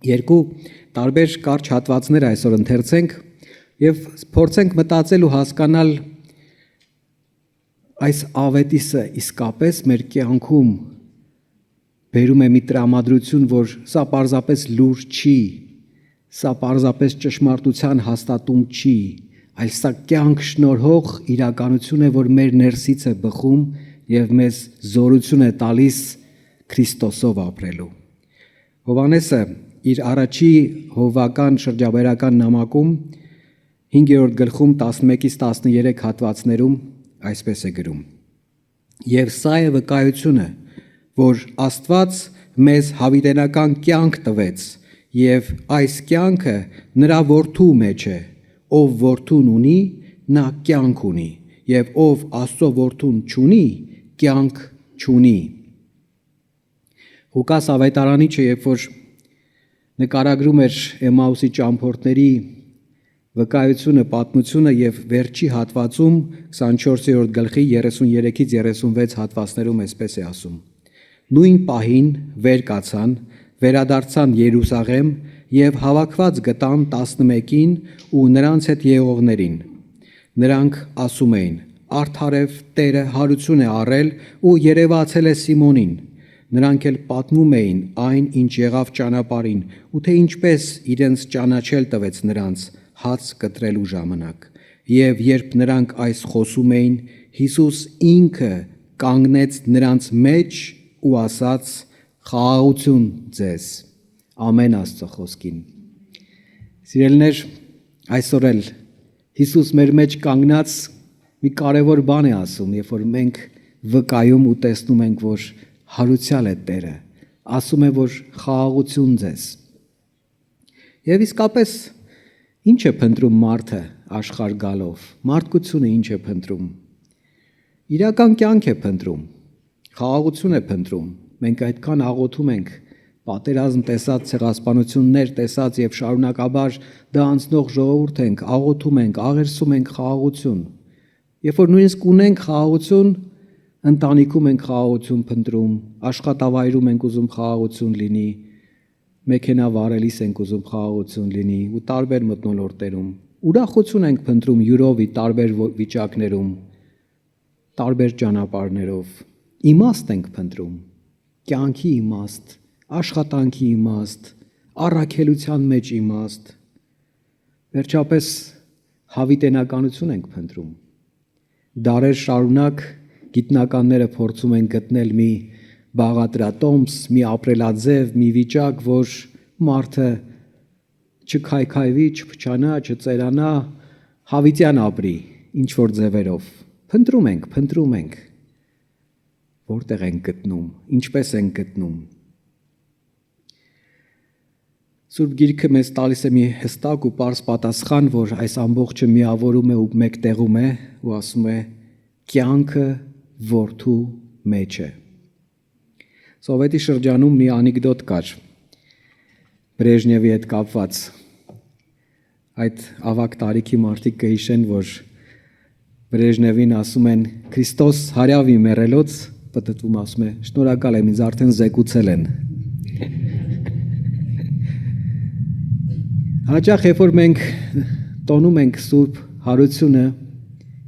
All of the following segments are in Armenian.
Երկու տարբեր կարճ հատվածներ այսօր ընթերցենք եւ փորձենք մտածել ու հասկանալ այս ավետիսը իսկապես մեր կյանքում բերում է մի տրամադրություն, որ սա պարզապես լուր չի, սա պարզապես ճշմարտության հաստատում չի, այլ սա կյանք շնորհող իրականություն է, որ մեր ներսից է բխում եւ մեզ զորություն է տալիս Քրիստոսով ապրելու։ Հովհաննեսը իր առաջի հովվական շրջաբերական նամակում 5-րդ գլխում 11-ից 13 հատվածներում այսպես է գրում. «Եվ սա է վկայությունը, որ Աստված մեզ հավիտենական կյանք տվեց, եւ այս կյանքը նրա որդու մեջ է, ով որդուն ունի, նա կյանք ունի, եւ ով Աստծո որդուն չունի, կյանք չունի»։ Ղուկաս ավետարանիչը, երբ որ նկարագրում էր Էմաուսի ճամփորդների վկայությունը, պատմությունը եւ վերջի հատվածում 24-րդ գլխի 33-ից 36 հատվածներում այսպես է ասում. «Նույն պահին վեր կացան, վերադարձան Երուսաղեմ եւ հավաքված գտան 11-ին ու նրանց հետ եղողներին։ Նրանք ասում էին. «Արդարև Տերը հարություն է առել ու երևացել է Սիմոնին»։ Նրանք էլ պատմում էին այն, ինչ եղավ ճանապարհին, ու թե ինչպես իրենց ճանաչել տվեց նրանց հաց կտրելու ժամանակ։ Եվ երբ նրանք այս խոսում էին, Հիսուս ինքը կանգնեց նրանց մեջ ու ասաց. «Խաղաղություն ձեզ»։ Ամեն Աստծո խոսքին։ Սիրելիներ, այսօր էլ Հիսուս մեր մեջ կանգնած մի կարևոր բան է ասում, երբ որ մենք վկայում ու տեսնում ենք, որ հարուցյալ է Տերը, ասում է, որ խաղաղություն ձեզ։ Եվ իսկապես ինչ է փնտրում մարդը աշխարհ գալով։ Մարդկությունը ինչ է փնտրում։ Իրական կյանք է փնտրում, խաղաղություն է փնտրում։ Մենք այդքան աղոթում ենք, պատերազմ տեսած, ցեղասպանություններ տեսած եւ շարունակաբար դա անցնող ժողովուրդ ենք, աղոթում ենք, աղերսում ենք խաղաղություն։ Երբ որ նույնիսկ ունենք խաղաղություն, ընտանիքում ենք խաղաղություն փնտրում, աշխատավայրում ենք ուզում խաղաղություն լինի, մեքենա վարելիս ենք ուզում խաղաղություն լինի ու տարբեր մթնոլորտերում։ Ուրախություն ենք փնտրում յուրովի տարբեր վիճակներում, տարբեր ճանապարհներով։ Իմաստ ենք փնտրում, կյանքի իմաստ, աշխատանքի իմաստ, առաքելության մեջ իմաստ։ Վերջապես հավիտենականություն ենք փնտրում։ Դարեր շարունակ գիտնականները փորձում են գտնել մի բաղադրատոմս, մի ապրելաձև, մի վիճակ, որ մարդը չքայքայվի, չփչանա, չծերանա, հավիտյան ապրի, ինչ որ ձևերով։ Փնտրում ենք։ Որտեղ ենք գտնում, ինչպես ենք գտնում։ Սուրբ Գիրքը մեզ տալիս է մի հստակ ու պարզ պատասխան, որ այս ամբողջը միավորում է ու մեկտեղում է ու ասում է կյանքը որդու մեջ է։ Սովետի շրջանում մի անեկդոտ կար Բրեժնևի հետ կապված։ Այդ ավագ տարիքի մարդիկ կհիշեն, որ Բրեժնևին ասում են Քրիստոս հարյավ իմ մեռելոց, պատտվում ասում է շնորհակալ եմ, ինձ արդեն զեկուցել են։ Հաճախ երբ որ մենք տոնում ենք Սուրբ Հարությունը,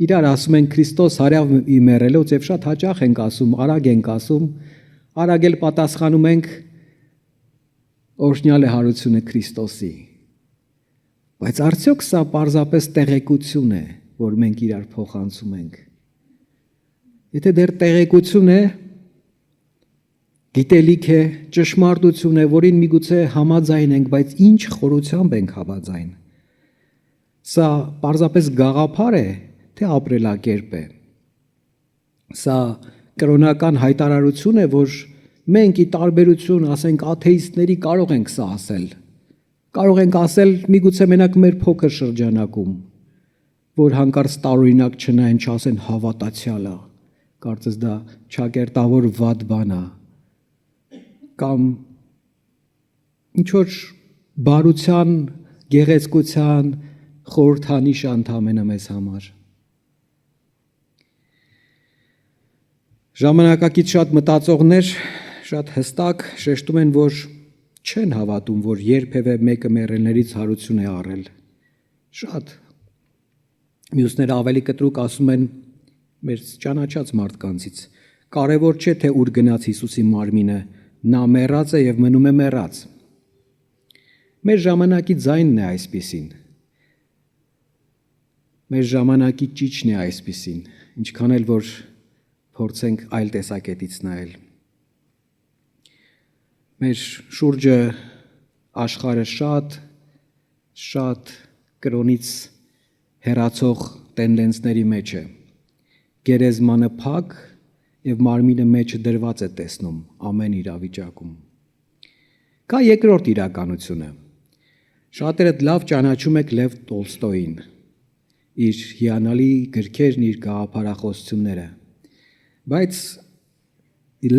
իրար ասում ենք Քրիստոս հարյավ իմ մեռելոց եւ շատ հաճախ ենք ասում, արագ ենք ասում, արագ էլ պատասխանում ենք օրհնյալ է հարությունը Քրիստոսի։ Բայց արդյոք սա պարզապես տեղեկություն է, որ մենք իրար փոխանցում ենք։ Եթե դեռ տեղեկություն է, գիտելիք է, ճշմարտություն է, որին միգուցե համաձայն ենք, բայց ինչ խորությամբ ենք համաձայն։ Սա պարզապես գաղափար է, թե ապրելակերպ է։ Սա կրոնական հայտարարություն է, որ մենք ի տարբերություն, ասենք, աթեիստների կարող ենք սա ասել։ Կարող ենք ասել միգուցե մենակ մեր փոքր շրջանակում, որ հանկարծ տարօրինակ չնայեն, չասեն հավատացյալը, կարծես դա ճակերտավոր վատ բան է, կամ ինչ-որ բարության, գեղեցկության խորհրդանիշ ընդամենը մեզ համար։ Ժամանակակից շատ մտածողներ շատ հստակ շեշտում են, որ չեն հավատում, որ երբևէ մեկը մեռելներից հարություն է առել։ Շատ մյուսները ավելի կտրուկ ասում են մեր ճանաչած մարդկանցից. կարևոր չէ թե ուր գնաց Հիսուսի մարմինը, նա մեռած է եւ մնում է մեռած։ Մեր ժամանակի ձայնն է այսպիսին։ Մեր ժամանակի ճիճն է այսպիսին, ինչքան էլ որ փորձենք այլ տեսակետից նայել։ Մեր շուրջը աշխարհը շատ կրոնից հեռացող տենդենսների մեջ է։ Գերեզմանը փակ եւ մարմինը մեջը դրված է տեսնում ամեն իրավիճակում։ Կա երկրորդ իրականությունը։ Շատերը լավ ճանաչում եք Լև Տոլստոյին, իր հիանալի գրքերն, իր գաղափարախոսությունները։ Բայց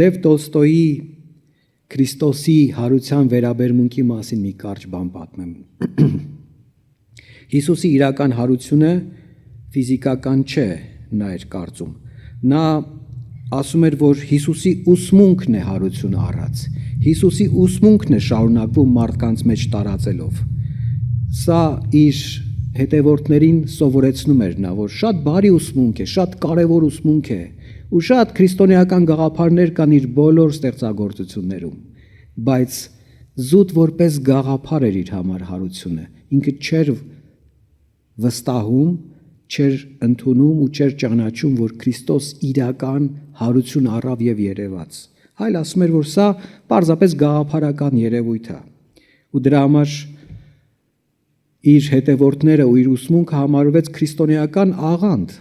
Լև Տոլստոյի Քրիստոսի հարության վերաբերմունքի մասին մի կարճ բան պատմեմ։ Հիսուսի իրական հարությունը ֆիզիկական չէ, նա էր կարծում։ Նա ասում էր, որ Հիսուսի ուսմունքն է հարություն առած։ Հիսուսի ուսմունքն է շարունակվում մարդկանց մեջ տարածելով։ Սա իր հետևորդներին սովորեցնում էր նա, որ շատ բարի ուսմունք է, շատ կարևոր ուսմունք է, ու շատ քրիստոնեական գաղափարներ կան իր բոլոր ստեղծագործություններում, բայց զուտ որպես գաղափար էր իր համար հարությունը, ինքը չէր վստահում, չէր ընդունում ու չէր ճանաչում, որ Քրիստոս իրական հարություն առավ եւ երևաց։ Այլ ասում էր, որ սա պարզապես գաղափարական երևույթ է, ու դրա համար իր հետևորդները ու իր ուսմունքը համարվեց քրիստոնեական աղանդ,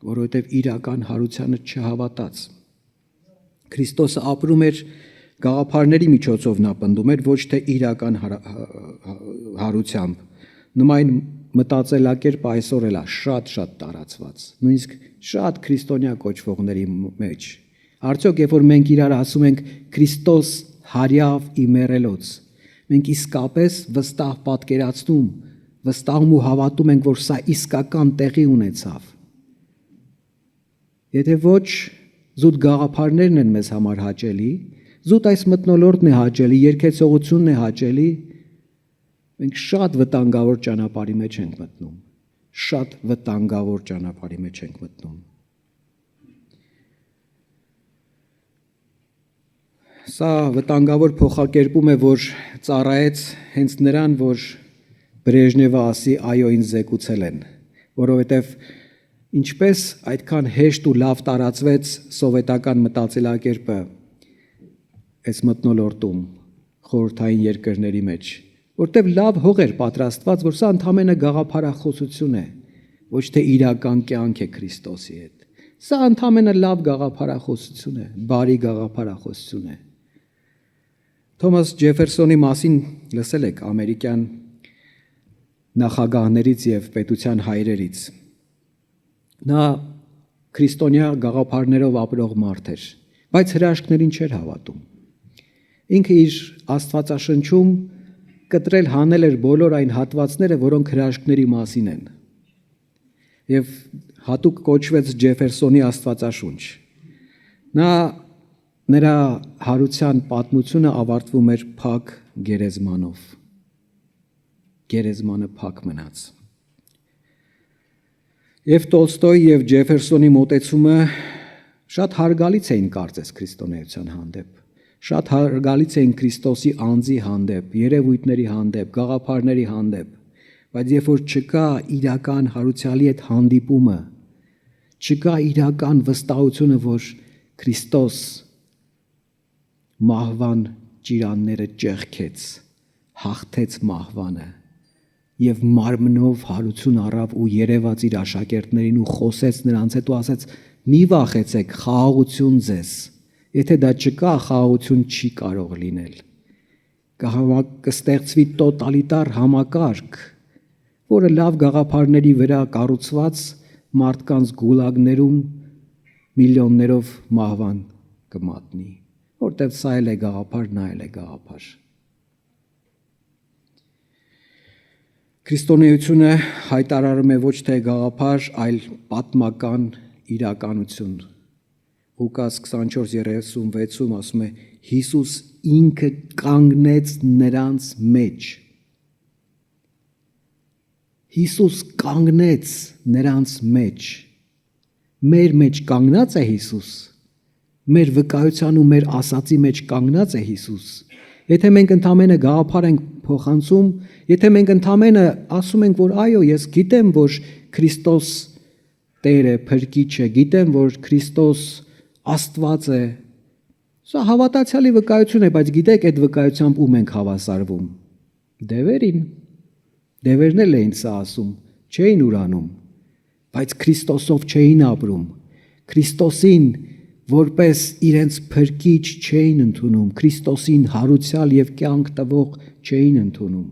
որովհետև իրական հարությանը չհավատաց։ Քրիստոսը ապրում էր գաղափարների միջոցով, նա պնդում էր, ոչ թե իրական հարությամբ։ Նման մտածելակերպը այսօր էլ է շատ տարածված, նույնիսկ շատ քրիստոնյա կոչվողների մեջ։ Արդյոք երբ որ մենք իրար ասում ենք Քրիստոս հարյավ իմերելոց, մենք իսկապես վստահ պատկերացնում, վստահում ու հավատում ենք, որ սա իսկական տեղի ունեցավ։ Եթե ոչ, զուտ գաղափարներն են մեզ համար հաճելի, զուտ այս մթնոլորտն է հաճելի, երգեցողությունն է հաճելի, մենք շատ վտանգավոր ճանապարհի մեջ ենք մտնում, շատ վտանգավոր ճանապարհի մեջ ենք մտնում։ Սա վտանգավոր փոխակերպում է, որ ծառայեց հենց նրան, որ Բրեժնևը ասի այո ինձ զեկուցել են, որովհետև ինչպես այդքան հեշտ ու լավ տարածվեց սովետական մտածելակերպը այս մթնոլորտում խորհրդային երկրների մեջ, որտեղ լավ հող էր պատրաստված, որ սա ընդամենը գաղափարախոսություն է, ոչ թե իրական կյանք է Քրիստոսի հետ։ Սա ընդամենը լավ գաղափարախոսություն է, բարի գաղափարախոսություն է։ Թոմաս Ջեֆերսոնի մասին լսել եք ամերիկյան նախագահներից եւ պետության հայրերից։ Նա քրիստոնյա գաղափարներով ապրող մարդ էր, բայց հրաշքներին չէր հավատում։ Ինքը իր Աստվածաշնչում կտրել հանել էր բոլոր այն հատվածները, որոնք հրաշքների մասին են։ Եվ հատուկ կոչվեց Ջեֆերսոնի Աստվածաշունչ։ Նրա հարության պատմությունը ավարտվում էր փակ գերեզմանով։ Գերեզմանը փակ մնաց։ Եվ Տոլստոյի եւ Ջեֆերսոնի մոտեցումը շատ հարգալից էին կարծես քրիստոնեության հանդեպ, շատ հարգալից էին Քրիստոսի անձի հանդեպ, երևույթների հանդեպ, գաղափարների հանդեպ, բայց երբ որ չկա իրական հարուցյալի հետ հանդիպումը, չկա իրական վստահությունը, որ Քրիստոս մահվան ճիրանները ճեղքեց, հաղթեց մահվանը եւ մարմնով հարություն առավ ու երևաց իր աշակերտներին ու խոսեց նրանց հետ ու ասեց. «Մի վախեցեք, խաղաղություն ձեզ»։ Եթե դա չկա, խաղաղություն չի կարող լինել։ Կստեղծվի տոտալիտար համակարգ, որը լավ գաղափարների վրա կառուցված մարդկանց գուլագներում միլիոններով մահվան կմատնի, որտեղ սա էլ է գաղափար, նա էլ է գաղափար։ Քրիստոնեությունը հայտարարում է ոչ թե գաղափար, այլ պատմական իրականություն։ Ղուկաս 24:36-ում ասում է. Հիսուս ինքը կանգնեց նրանց մեջ։ Հիսուս կանգնեց նրանց մեջ։ Մեր մեջ կանգնած է Հիսուս։ Մեր վկայության ու մեր ասացի մեջ կանգնած է Հիսուս։ Եթե մենք ընդամենը գաղափար ենք փոխանցում, եթե մենք ընդամենը ասում ենք, որ այո, ես գիտեմ, որ Քրիստոս Տեր է, Փրկիչ է, գիտեմ, որ Քրիստոս Աստված է, սա հավատացյալի վկայություն է, բայց գիտեք այդ վկայությամբ ում ենք հավասարվում։ Դևերին։ Դևերն էլ էին սա ասում, չէին ուրանում, բայց Քրիստոսով չէին ապրում։ Քրիստոսին որպես իրենց փրկիչ չէին ընդունում, Քրիստոսին հարուցյալ եւ կյանք տվող չէին ընդունում։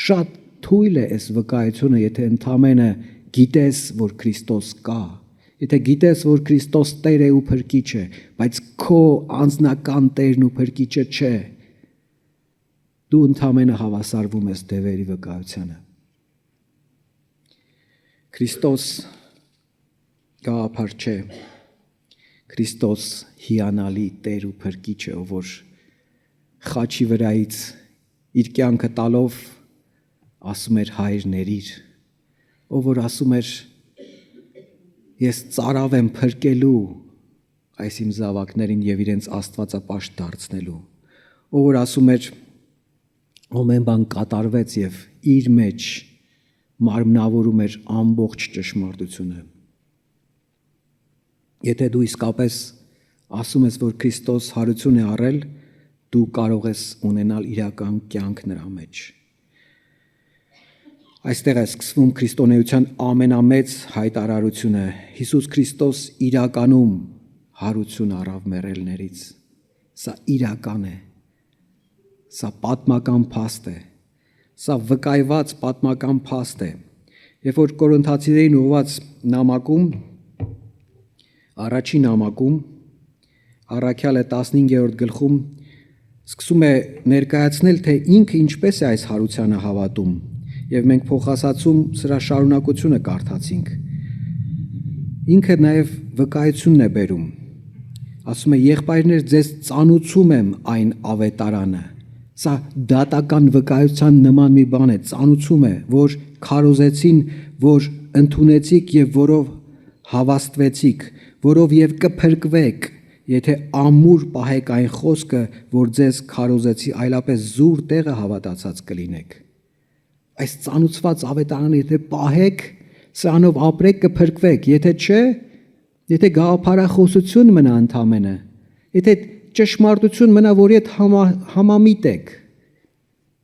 Շատ թույլ է այս վկայությունը, եթե ընդամենը գիտես, որ Քրիստոս կա, եթե գիտես, որ Քրիստոս Տեր է ու Փրկիչ է, բայց քո անձնական Տերն ու Փրկիչը չէ, դու ընդամենը հավասարվում ես դևերի վկայությանը։ Քրիստոս գաղափար չէ, Քրիստոս հիանալի Տեր ու Փրկիչ է, ով որ խաչի վրայից իր կյանքը տալով ասում էր հայր ներիր, ով որ ասում էր ես ծարավ եմ փրկելու այս իմ զավակներին եւ իրենց Աստվածապաշտ դարձնելու, ով որ ասում էր ամեն բան կատարվեց եւ իր մեջ մարմնավորում էր ամբողջ ճշմարտությունը։ Եթե դու իսկապես ասում ես, որ Քրիստոս հարություն է առել, դու կարող ես ունենալ իրական կյանք նրա մեջ։ Այստեղ է սկսվում քրիստոնեության ամենամեծ հայտարարությունը։ Հիսուս Քրիստոս իրականում հարություն առավ մեռելներից։ Սա իրական է։ Սա պատմական փաստ է։ Սա վկայված պատմական փաստ է։ Երբ որ Կորինթացիներին ուղված նամակում, առաջին նամակում, Առաքյալը 15-րդ գլխում սկսում է ներկայացնել, թե ինքը ինչպես է այս հարությանը հավատում, եւ մենք փոխասացում սրա շարունակությունը կարդացինք։ Ինքը նաև վկայությունն է բերում։ Ասում է. եղբայրներ, ձեզ ծանուցում եմ այն ավետարանը։ Սա դատական վկայության նման մի բան է, ծանուցում է, որ քարոզեցին, որ ընդունեցիք եւ որով հավաստվեցիք, որով եւ կփրկվեք, եթե ամուր պահեք այն խոսքը, որ ձեզ քարոզեցի, այլապես զուր տեղը հավատացած կլինեք։ Այս ծանուցված ավետարանը եթե պահեք, սրանով ապրեք, կփրկվեք, եթե չէ, եթե գաղափարախոսություն մնա ընդամենը, եթե ճշմարտություն մնա, որի հետ համամիտ եք,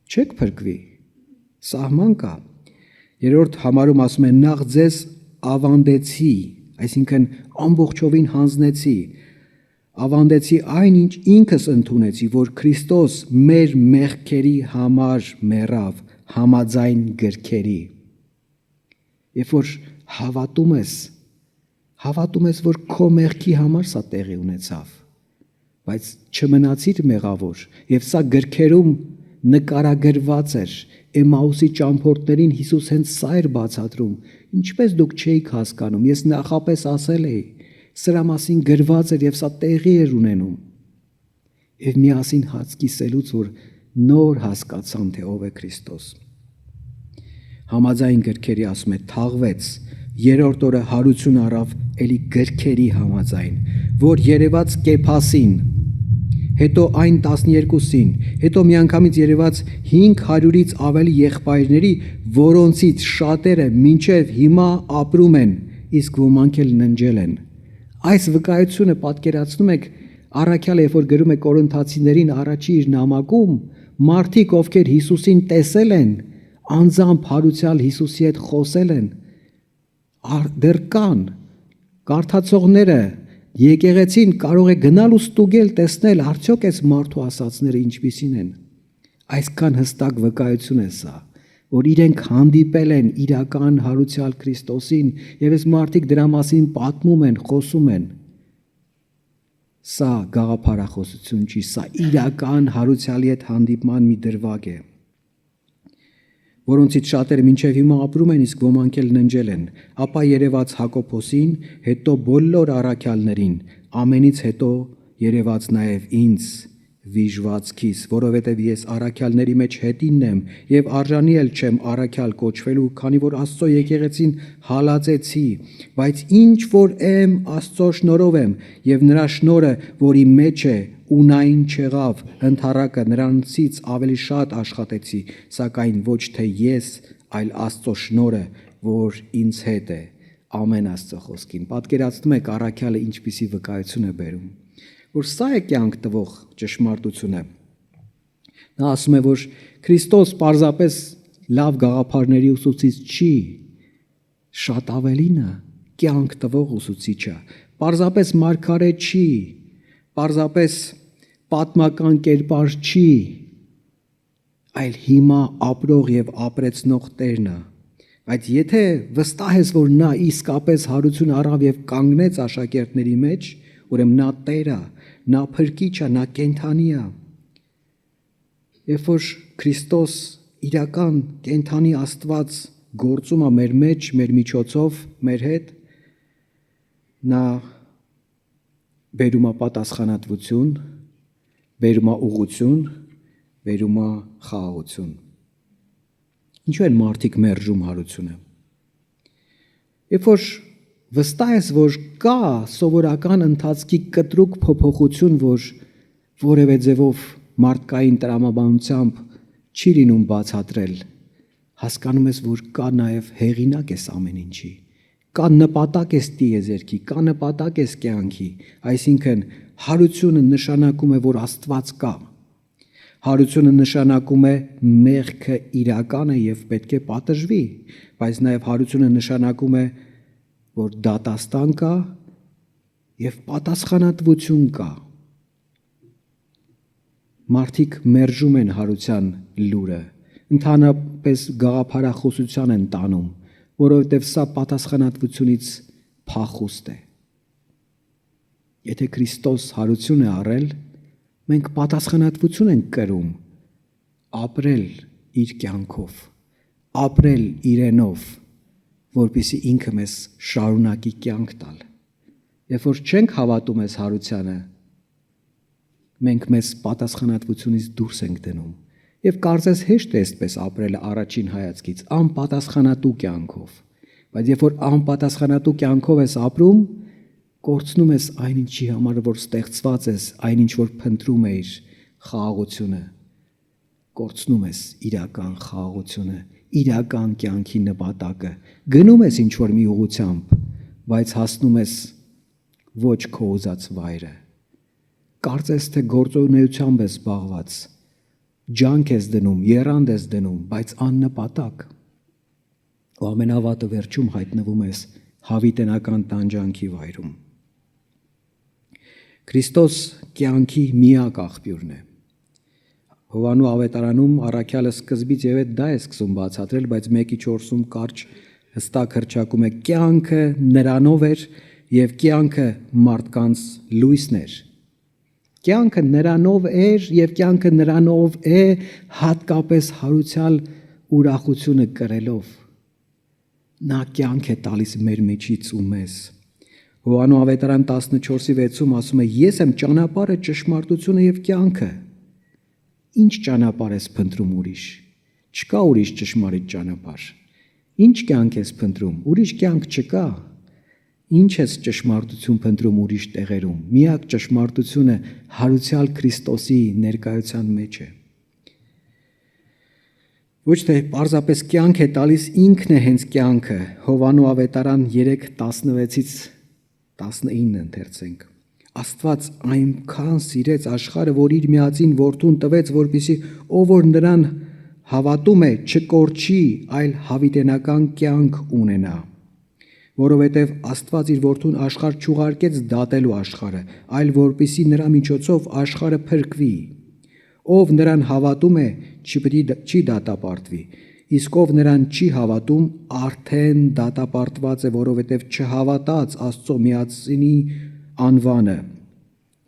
չեք փրկվի։ Սահման կա։ Երրորդ համարում ասում է. նախ ձեզ ավանդեցի, այսինքն ամբողջովին հանձնեցի, ավանդեցի այն, ինչ ինքս ընդունեցի, որ Քրիստոս մեր մեղքերի համար մեռավ, համաձայն գրքերի։ Երբ որ հավատում ես, որ քո մեղքի համար սա տեղի ունեցավ, բայց չմնացիր մեղավոր, եւ սա գրքերում նկարագրված էր, Էմաուսի ճամփորդներին Հիսուս հենց սա էր բացատրում, ինչպես դուք չէիք հասկանում, ես նախապես ասել էի, սրա մասին գրված էր եւ սա տեղի էր ունենում։ Եվ միասին հաց կիսելուց, որ նոր հասկացան, թե ով է Քրիստոս։ Համաձայն գրքերի ասում է, թաղվեց, երրորդ օրը հարություն առավ էլի գրքերի համաձայն, որ երևաց Կեփասին, հետո այն 12-ին, հետո միանգամից երևաց 500-ից ավելի եղբայրների, որոնցից շատերը մինչև հիմա ապրում են, իսկ ոմանք էլ ննջել են։ Այս վկայությունը պատկերացնում եք, առաքյալը, երբ որ գրում է Կորինթացիներին առաջի իր նամակում, մարդիկ, ովքեր Հիսուսին տեսել են, անձամբ հարուցյալ Հիսուսի հետ խոսել են, դեռ կան, կարդացողները, եկեղեցին կարող է գնալ ու ստուգել, տեսնել, արդյոք այս մարդու ասածները ինչպիսին են։ Այսքան հստակ վկայություն է սա, որ իրենք հանդիպել են իրական հարուցյալ Քրիստոսին եւ այս մարդիկ դրա մասին պատմում են, խոսում են։ Սա գաղափարախոսություն չի, սա իրական հարուցյալի հետ հանդիպման մի դրվագ է, որոնցից շատերը մինչև հիմա ապրում են, իսկ ոմանք էլ ննջել են, ապա երևաց Հակոբոսին, հետո բոլոր առաքյալներին, ամենից հետո երևաց նաև ինձ, վիժվածքիս, որովհետև ես առաքյալների մեջ հետինն եմ եւ արժանի էլ չեմ առաքյալ կոչվելու, քանի որ Աստծո եկեղեցին հալածեցի, բայց ինչ որ եմ Աստծո շնորհով եմ եւ նրա շնորհը, որի մեջ է, ունայն չեղավ, ընդհանրակը նրանցից ավելի շատ աշխատեցի, սակայն ոչ թե ես, այլ Աստծո շնորհը, որ ինձ հետ է։ Ամեն Աստծո խոսքին։ Պատկերացնում եք առաքյալը ինչպիսի վկայություն է բերում, որ սա է կյանք տվող ճշմարտությունը։ Նա ասում է, որ Քրիստոս պարզապես լավ գաղափարների ուսուցիչ չի, շատ ավելին է, կյանք տվող ուսուցիչ է, պարզապես մարգարե չի, պարզապես պատմական կերպար չի, այլ հիմա ապրող եւ ապրեցնող Տերն է։ Բայց եթե վստահ ես, որ նա իսկապես հարություն առավ եւ կանգնեց աշակերտների մեջ, ուրեմն նա Տեր է, նա փրկիչ է, նա կենդանի է։ Երբ որ Քրիստոս իրական կենդանի Աստված գործում է մեր մեջ, մեր միջոցով, մեր հետ, նա բերում է պատասխանատվություն, բերում է ուղղություն, բերում է խաղաղություն։ Ինչու են մարդիկ մերժում հարությունը։ Երբ որ վստահ ես, որ կա սովորական ընթացքի կտրուկ փոփոխություն, որ որևէ ձևով մարդկային տրամաբանությամբ չի լինում բացատրել, հասկանում ես, որ կա նաև հեղինակ ես ամեն ինչի, կա նպատակ ես տիեզերքի, կա նպատակ ես կյանքի, այսինքն հարությունը նշանակում է, որ Աստված կա։ Հարությունը նշանակում է մեղքը իրական է եւ պետք է պատժվի, բայց նաեւ հարությունը նշանակում է, որ դատաստան կա եւ պատասխանատվություն կա։ Մարդիկ մերժում են հարության լուրը, ընդհանրապես գաղափարախոսության են տանում, որովհետեւ սա պատասխանատվությունից փախուստ է։ Եթե Քրիստոս հարություն է առել, մենք պատասխանատվություն ենք կրում ապրել իր կյանքով, ապրել իրենով, որպեսզի ինքը մեզ շարունակի կյանք տալ։ Երբ որ չենք հավատում այս հարությանը, մենք մեզ պատասխանատվությունից դուրս ենք դնում եւ կարծես հեշտ է այսպես ապրել առաջին հայացքից անպատասխանատու կյանքով, բայց երբ որ անպատասխանատու կյանքով ես ապրում, կորցնում ես այն ինչի համար որ ստեղծված ես, այն ինչ որ փնտրում ես, խաղաղությունը, կորցնում ես իրական խաղաղությունը, իրական կյանքի նպատակը, գնում ես ինչ որ մի ուղղությամբ, բայց հասնում ես ոչ քո ուզած վայրը։ Կարծես թե գործունեությամբ ես զբաղված, ջանք ես դնում, եռանդ ես դնում, բայց աննպատակ։ Ու ամենավատը վերջում հայտնվում ես հավիտենական տանջանքի վայրում։ Քրիստոս կյանքի միակ աղբյուրն է։ Հովանու ավետարանում առաքյալը սկզբից եւ դա է սկսում բացատրել, բայց 1:4-ում կարճ հստակ հռչակում է կյանքը նրանով էր եւ կյանքը մարդկանց լույսն էր։ Կյանքը նրանով էր եւ կյանքը նրանով է հատկապես հարուցյալ ուրախությունը կրելով։ Նա կյանք է տալիս մեր մեջից ու մեզ։ Հովանու ավետարան 14:6-ում ասում է. Ես եմ ճանապարհը, ճշմարտությունը եւ կյանքը։ Ինչ ճանապարհ ես փնտրում ուրիշ։ Չկա ուրիշ ճշմարիտ ճանապարհ։ Ինչ կյանք ես փնտրում։ Ուրիշ կյանք չկա։ Ինչ ես ճշմարտություն փնտրում ուրիշ տեղերում։ Միակ ճշմարտությունը հարուցյալ Քրիստոսի ներկայության մեջ է։ Ոչ թե պարզապես կյանք է տալիս, ինքն է հենց կյանքը։ Հովանու ավետարան 3:16-ից 19 ընթերցենք։ Աստված այնքան սիրեց աշխարհը, որ իր միածին որդուն տվեց, որպեսզի ով որ նրան հավատում է, չկորչի, այլ հավիտենական կյանք ունենա։ Որովհետև Աստված իր որդուն աշխարհ չուղարկեց դատելու աշխարհը, այլ որպեսզի նրա միջոցով աշխարհը փրկվի։ Ով նրան հավատում է, չի դատապարտվի, իսկ ով նրան չի հավատում, արդեն դատապարտված է, որովհետև չհավատաց Աստծո միածինի անվանը։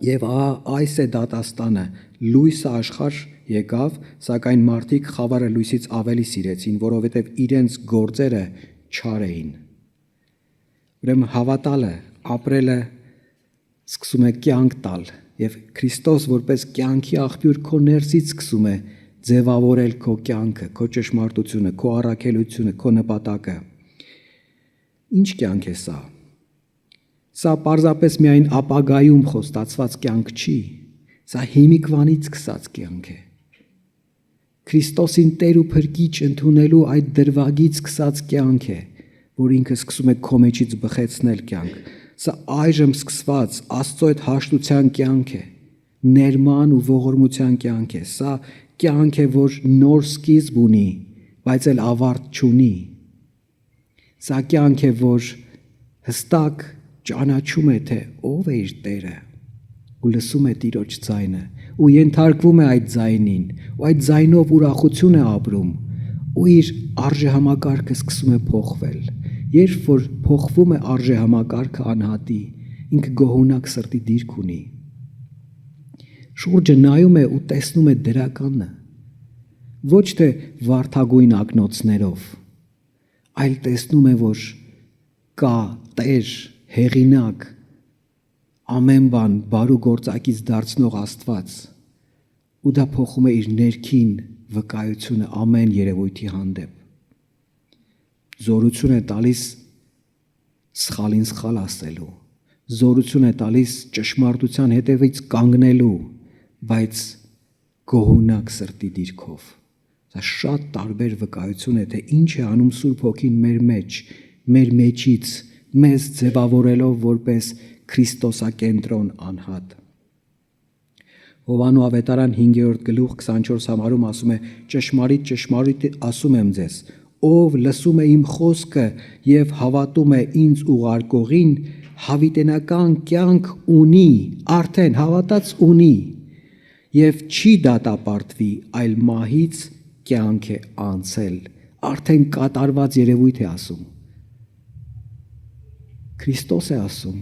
Եվ այս է դատաստանը, լույսը աշխարհ եկավ, սակայն մարդիկ խավարը լույսից ավելի սիրեցին, որովհետև իրենց գործերը չար էին։ Ուրեմն հավատալը, ապրելը սկսում է կյանք տալ, Եվ Քրիստոս որպես կյանքի աղբյուր քո ներսից սկսում է ձևավորել քո կյանքը, քո ճշմարտությունը, քո առաքելությունը, քո նպատակը։ Ինչ կյանք է սա։ Սա պարզապես միայն ապագայում խոստացված կյանք չի, սա հիմիկվանից սկսած կյանք է։ Քրիստոսին Տեր ու Փրկիչ ընդունելու այդ դրվագից սկսած կյանք է, որ ինքը սկսում է քո մեջից բխեցնել կյանք։ Սա այժմ սկսված Աստծո այդ հաշտության կյանք է, ներման ու ողորմության կյանք է։ Սա կյանք է, որ նոր սկիզբ ունի, բայց էլ ավարտ չունի։ Սա կյանք է, որ հստակ ճանաչում է, թե ով է իր Տերը ու լսում է Տիրոջ ձայնը ու ենթարկվում է այդ ձայնին ու այդ ձայնով ուրախություն է ապրում ու իր արժեհամակարգը սկսում է փոխվել։ Երբ որ փոխվում է արժեհամակարգը անհատի, ինքը գոհունակ սրտի դիրք ունի։ Շուրջը նայում է ու տեսնում է դրականը, ոչ թե վարդագույն ակնոցներով, այլ տեսնում է, որ կա Տեր, հեղինակ, ամեն բան բարու գործակից դարձնող Աստված, ու դա փոխում է իր ներքին վկայությունը ամեն երևույթի հանդեպ։ Զորություն է տալիս սխալին սխալ ասելու, զորություն է տալիս ճշմարտության հետևից կանգնելու, բայց գոհունակ սրտի դիրքով։ Դա շատ տարբեր վկայություն է, թե ինչ է անում Սուրբ Հոգին մեր մեջ, մեր մեջից, մեզ ձևավորելով որպես քրիստոսակենտրոն անհատ։ Հովհաննես ավետարան 5-րդ գլուխ 24 համարում ասում է. ճշմարիտ ասում եմ ձեզ, ով լսում է իմ խոսքը եւ հավատում է ինձ ուղարկողին, հավիտենական կյանք ունի, արդեն հավատաց ունի եւ չի դատապարտվի, այլ մահից կյանք է անցել, արդեն կատարված երևույթ է ասում։ Քրիստոս է ասում։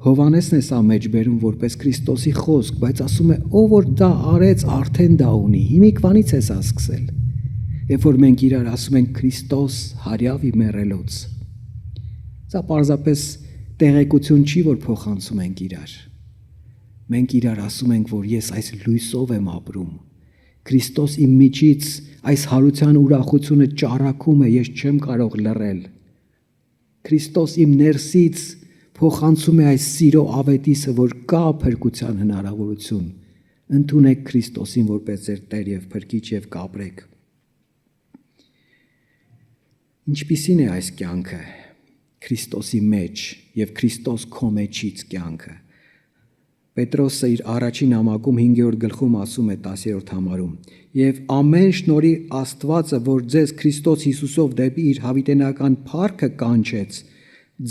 Հովհաննեսն է սա մեջ բերում որպես Քրիստոսի խոսք, բայց ասում է, ով որ դա արեց, արդեն դա ունի, հիմիկվանից է սա սկսել։ Երբ որ մենք իրար ասում ենք Քրիստոս հարյավի մեռելոց, սա պարզապես տեղեկություն չի, որ փոխանցում ենք իրար։ Մենք իրար ասում ենք, որ ես այս լույսով եմ ապրում։ Քրիստոս իմ միջից այս հարության ուրախությունը ճառագում է, ես չեմ կարող լռել։ Քրիստոս իմ ներսից փոխանցում է այս սիրո ավետիսը, որ կա փրկության հնարավորություն։ Ընդունեք Քրիստոսին որպես ձեր Տեր եւ Փրկիչ եւ կապրեք։ Ինչպիսին է այս կյանքը Քրիստոսի մեջ եւ Քրիստոս քո մեջից կյանքը։ Պետրոսը իր առաջին նամակում 5-րդ գլխում ասում է 10-րդ համարում. «Եվ ամեն շնորհի Աստվածը, որ ձեզ Քրիստոս Հիսուսով դեպի իր հավիտենական փառքը կանչեց,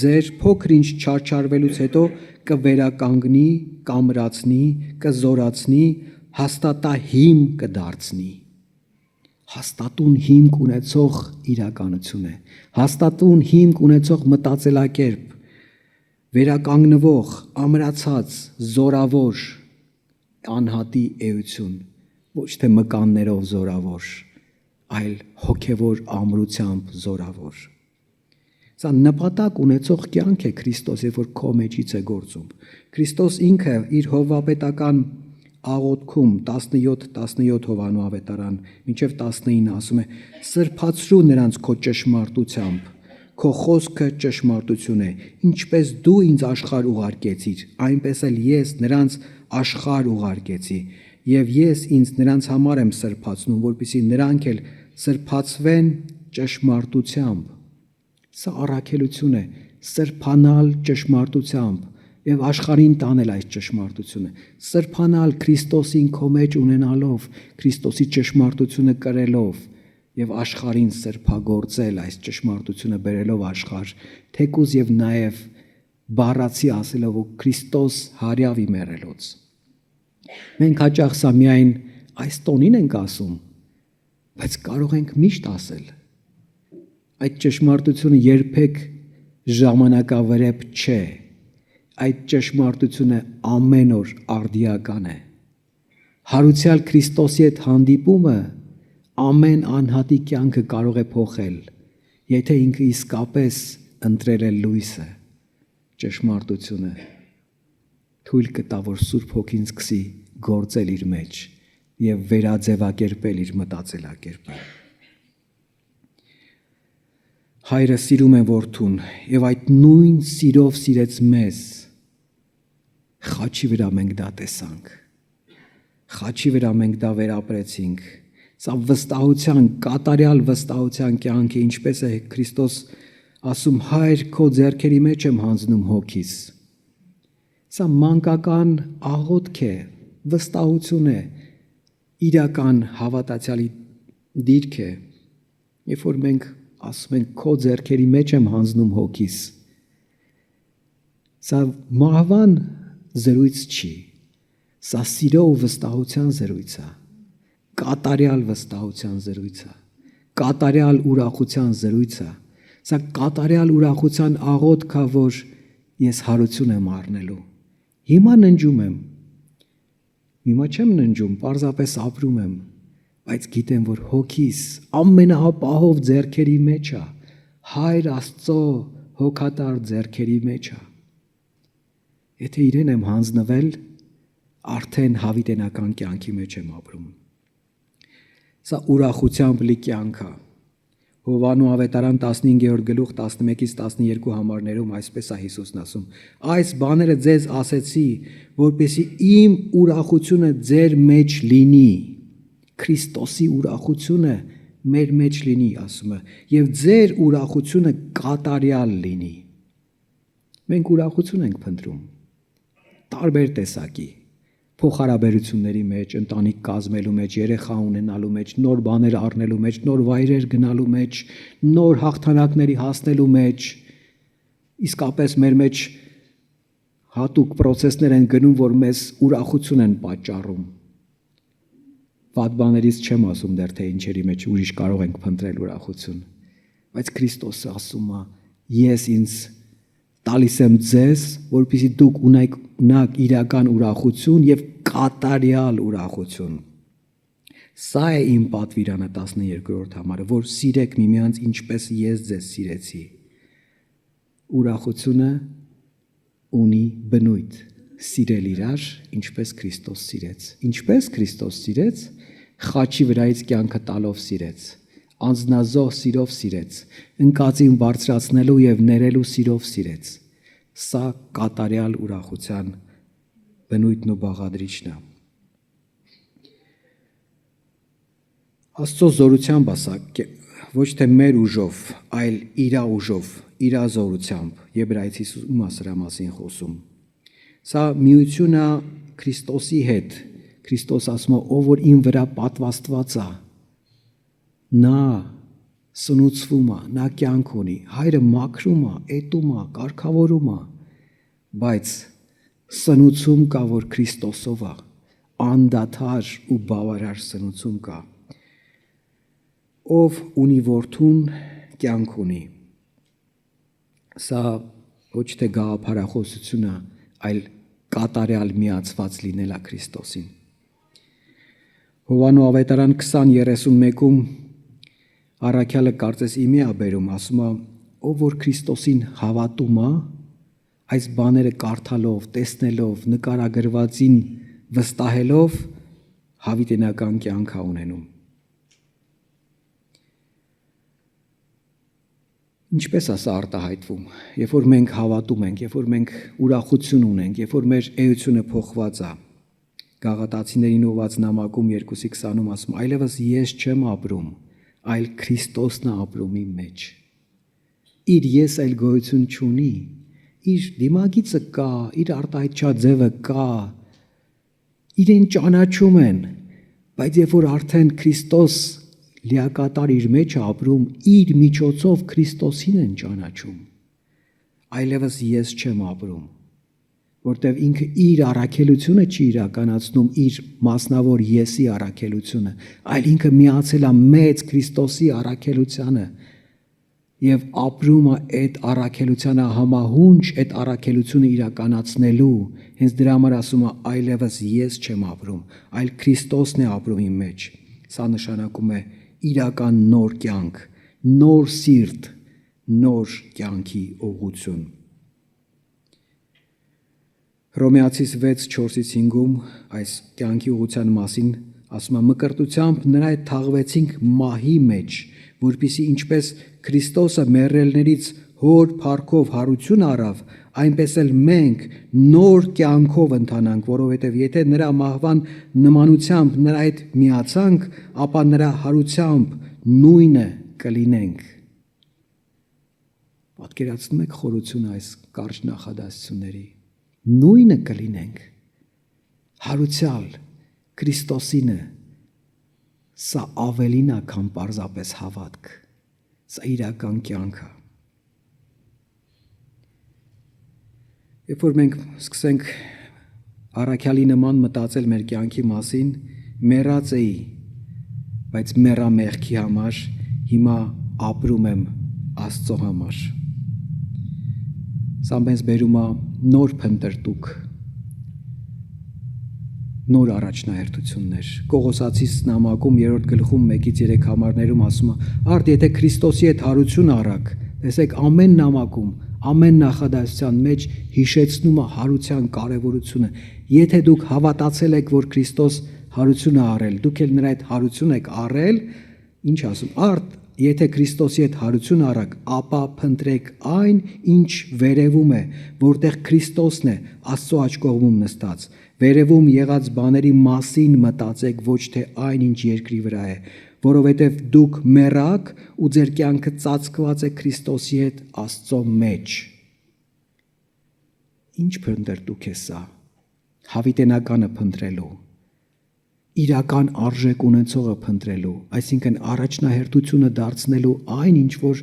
ձեր փոքր-ինչ չարչարվելուց հետո կվերականգնի, կամրացնի, կզորացնի, հաստատահիմ կդարձնի»։ Հաստատուն հիմք ունեցող իրականություն է, հաստատուն հիմք ունեցող մտածելակերպ, վերականգնվող, ամրացած, զորավոր անհատի էություն, ոչ թե մկաններով զորավոր, այլ հոգևոր ամրությամբ զորավոր։ Սա նպատակ ունեցող կյանք է Քրիստոս, երբ որ քո մեջից է գործում։ Քրիստոս ինքը իր հովվապետական աղոթքում 17 Հովհաննես ավետարան մինչև 19 ասում է. «Սրբացրու նրանց քո ճշմարտությամբ, քո խոսքը ճշմարտություն է, ինչպես դու ինձ աշխարհ ուղարկեցիր, այնպես էլ ես նրանց աշխարհ ուղարկեցի, եւ ես ինձ նրանց համար եմ սրբացնում, որպեսզի նրանք էլ սրբացվեն ճշմարտությամբ»։ Սա առաքելություն է, սրբանալ ճշմարտությամբ եւ աշխարհին տանել այս ճշմարտությունը, սրբանալ Քրիստոսին քո մեջ ունենալով, Քրիստոսի ճշմարտությունը կրելով եւ աշխարհին սրբագործել այս ճշմարտությունը բերելով աշխարհ, թեկուզ եւ նաեւ բառացի ասելով Քրիստոս հարյավի մեռելոց։ Մենք հաճախ սա միայն այս տոնին ենք ասում, բայց կարող ենք միշտ ասել։ Այդ ճշմարտությունը երբեք ժամանակավրեպ չէ։ Այդ ճշմարտությունը ամեն օր արդիական է։ Հարուցյալ Քրիստոսի հետ հանդիպումը ամեն անհատի կյանքը կարող է փոխել, եթե ինքը իսկապես ընտրել է լույսը, ճշմարտությունը, թույլ կտա, որ Սուրբ Հոգին սկսի գործել իր մեջ եւ վերաձևակերպել իր մտածելակերպը։ Հայրը սիրում է որդուն եւ այդ նույն սիրով սիրեց մեզ։ Խաչի վրա մենք դա տեսանք։ Խաչի վրա մենք դա վերապրեցինք։ Սա վստահության, կատարյալ վստահության կյանք է, ինչպես է Քրիստոս ասում. Հայր, քո ձեռքերի մեջ եմ հանձնում հոգիս։ Սա մանկական աղոթք է, վստահություն է, իրական հավատացյալի դիրք է, երբ որ մենք ասում ենք քո ձեռքերի մեջ եմ հանձնում հոգիս։ Սա մահվան զրույց չի, սա սիրո ու վստահության զրույց է, կատարյալ վստահության զրույց է, կատարյալ ուրախության զրույց է, սա կատարյալ ուրախության աղոթք է, որ ես հարություն եմ առնելու։ Հիմա ննջում եմ, հիմա չեմ ննջում, պարզապես ապրում եմ, բայց գիտեմ, որ հոգիս ամենահապահով ձեռքերի մեջ է, Հայր Աստծո հոգատար ձեռքերի մեջ է։ Եթե իրեն եմ հանձնվել, արդեն հավիտենական կյանքի մեջ եմ ապրում։ Սա ուրախությամբ լի կյանք է։ Հովանու ավետարան 15-րդ գլուխ 11-ից 12 համարներում այսպես է Հիսուսն ասում. այս բաները ձեզ ասեցի, որպեսզի իմ ուրախությունը ձեր մեջ լինի, Քրիստոսի ուրախությունը մեր մեջ լինի, ասում է, եւ ձեր ուրախությունը կատարյալ լինի։ Մենք ուրախություն ենք փնտրում տարբեր տեսակի, փոխհարաբերությունների մեջ, ընտանիք կազմելու մեջ, երեխա ունենալու մեջ, նոր բաներ առնելու մեջ, նոր վայրեր գնալու մեջ, նոր հաղթանակների հասնելու մեջ, իսկապես մեր մեջ հատուկ process-ներ են գնում, որ մեզ ուրախություն են պատճառում։ Վատ բաներից չեմ ասում դեռ, թե ինչերի մեջ ուրիշ կարող ենք փնտրել ուրախություն, բայց Քրիստոսը ասում է. ես ինձ տալիս եմ ձեզ, որպեսզի դուք ունենաք իրական ուրախություն եւ կատարյալ ուրախություն։ Սա է իմ պատվիրանը 12-րդ համարը, որ սիրեք միմյանց ինչպես ես ձեզ սիրեցի։ Ուրախությունը ունի բնույթ սիրել իրար, ինչպես Քրիստոս սիրեց։ Ինչպես Քրիստոս սիրեց, խաչի վրայից կյանքը տալով սիրեց, անձնազոհ սիրով սիրեց, ընկածին բարձրացնելու եւ ներելու սիրով սիրեց։ Սա կատարյալ ուրախության բնույթն ու բաղադրիչն է։ Աստծո զորությամբ ասակ, ոչ թե մեր ուժով, այլ իրա ուժով, իրա զորությամբ, Եբրայեցի 5 մասին խոսում։ Սա միությունը Քրիստոսի հետ, Քրիստոս ասում է, ով որ իմ վրա պատվաստված է, նա սնուցվում է, նա կյանք ունի, Հայրը մաքրում է, էտում է, կարգավորում է, բայց սնուցում կա, որ Քրիստոսով է, անդադար ու բավարար սնուցում կա։ Ով ունի որդուն, կյանք ունի։ Սա ոչ թե գաղափարախոսություն է, այլ կատարյալ միացված լինել է Քրիստոսին։ Հովանու ավետարան 20:31-ում առաքյալը կարծես իմի է բերում, ասում է, ով որ Քրիստոսին հավատում է, այս բաները կարդալով, տեսնելով, նկարագրվածին վստահելով հավիտենական կյանք է ունենում։ Ինչպես է սա արտահայտվում, երբ որ մենք հավատում ենք, երբ որ մենք ուրախություն ունենք, երբ որ մեր էությունը փոխված է։ Գաղատացիներին ուղված նամակում 2:20-ում ասում, այլևս ես չեմ ապրում, այլ Քրիստոսն է ապրում իմ մեջ։ Իր ես այլ գոյություն չունի, իր դիմագիծը կա, իր արտահայտչա ձևը կա, իրեն ճանաչում են, բայց երբ որ արդեն Քրիստոս լիակատար իր մեջ է ապրում, իր միջոցով Քրիստոսին են ճանաչում։ Այլևս ես չեմ ապրում, որտև ինքը իր առաքելությունը չի իրականացնում, իր մասնավոր եսի առաքելությունը, այլ ինքը միացել է մեծ Քրիստոսի առաքելությանը եւ ապրում է այդ առաքելությանը համահունչ այդ առաքելությունը իրականացնելու։ Հենց դրա համար ասում է, այլևս ես չեմ ապրում, այլ Քրիստոսն է ապրում իմ մեջ։ Սա նշանակում է իրական նոր կյանք, նոր սիրտ, նոր կյանքի ուղղություն։ Հռոմեացիս 6:4-5-ում այս կյանքի ուղղության մասին ասում է. մկրտությամբ նրա հետ թաղվեցինք մահի մեջ, որպեսզի ինչպես Քրիստոսը մեռելներից հոր փառքով հարություն առավ, այնպես էլ մենք նոր կյանքով ընթանանք, որովհետև եթե նրա մահվան նմանությամբ նրա հետ միացանք, ապա նրա հարությամբ նույնը կլինենք։ Պատկերացնում եք խորությունը այս կարճ նախադասությունների։ Նույնը կլինենք։ Հարուցյալ Քրիստոսինը սա ավելին է, քան պարզապես հավատք։ Սա իրական կյանք է։ Երբ որ մենք սկսենք առաքյալի նման մտածել մեր կյանքի մասին, մեռած էի, բայց մեռամեղքի համար հիմա ապրում եմ Աստծո համար։ Սա մեզ բերում է նոր փնտրտուք, նոր առաջնահերթություններ։ Կողոսացիս նամակում 3 գլխում 1-3 համարներում ասում է. «Արդ եթե Քրիստոսի հետ հարություն առաք», տեսեք ամեն նամակում, ամեն նախադասության մեջ հիշեցնում է հարության կարևորությունը։ Եթե դուք հավատացել եք, որ Քրիստոս հարություն է առել, դուք էլ նրա հետ հարություն եք առել, ինչ ասում, արդ եթե Քրիստոսի հետ հարություն առաք, ապա փնտրեք այն, ինչ վերևում է, որտեղ Քրիստոսն է Աստծո աջ կողմում նստած։ Վերևում եղած բաների մասին մտածեք, ոչ թե այն, ինչ երկրի վրա է, որովհետև դուք մեռաք ու ձեր կյանքը ծածկված է Քրիստոսի հետ Աստծո մեջ։ Ինչ փնտրտուք է սա։ Հավիտենականը փնտրելու, իրական արժեք ունեցողը փնտրելու, այսինքն առաջնահերթությունը դարձնելու այն, ինչ որ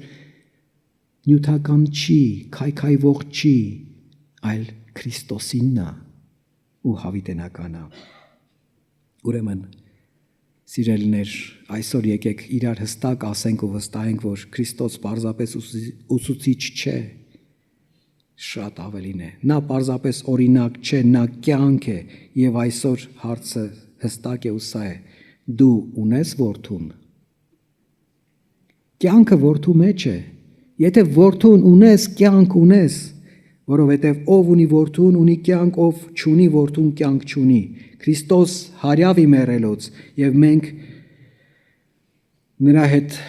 նյութական չի, քայքայվող չի, այլ Քրիստոսինն է ու հավիտենականը։ Ուրեմն, սիրելիներ, այսօր եկեք իրար հստակ ասենք ու վստահենք, որ Քրիստոս պարզապես ուսուցիչ չէ, շատ ավելին է։ Նա պարզապես օրինակ չէ, նա կյանք է, եւ այսօր հարցը հստակ է ու սա է. դու ունես որդուն։ Կյանքը որդու մեջ է։ Եթե որդուն ունես, կյանք ունես, որովհետև ով ունի որդուն, ունի կյանք, ով չունի որդուն, կյանք չունի։ Քրիստոս հարյավի մեռելոց, եւ մենք նրա հետ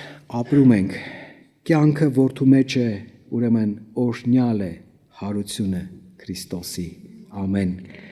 ապրում ենք։ Կյանքը որդու մեջ է, ուրեմն օրհնյալ է հարությունը Քրիստոսի։ Ամեն։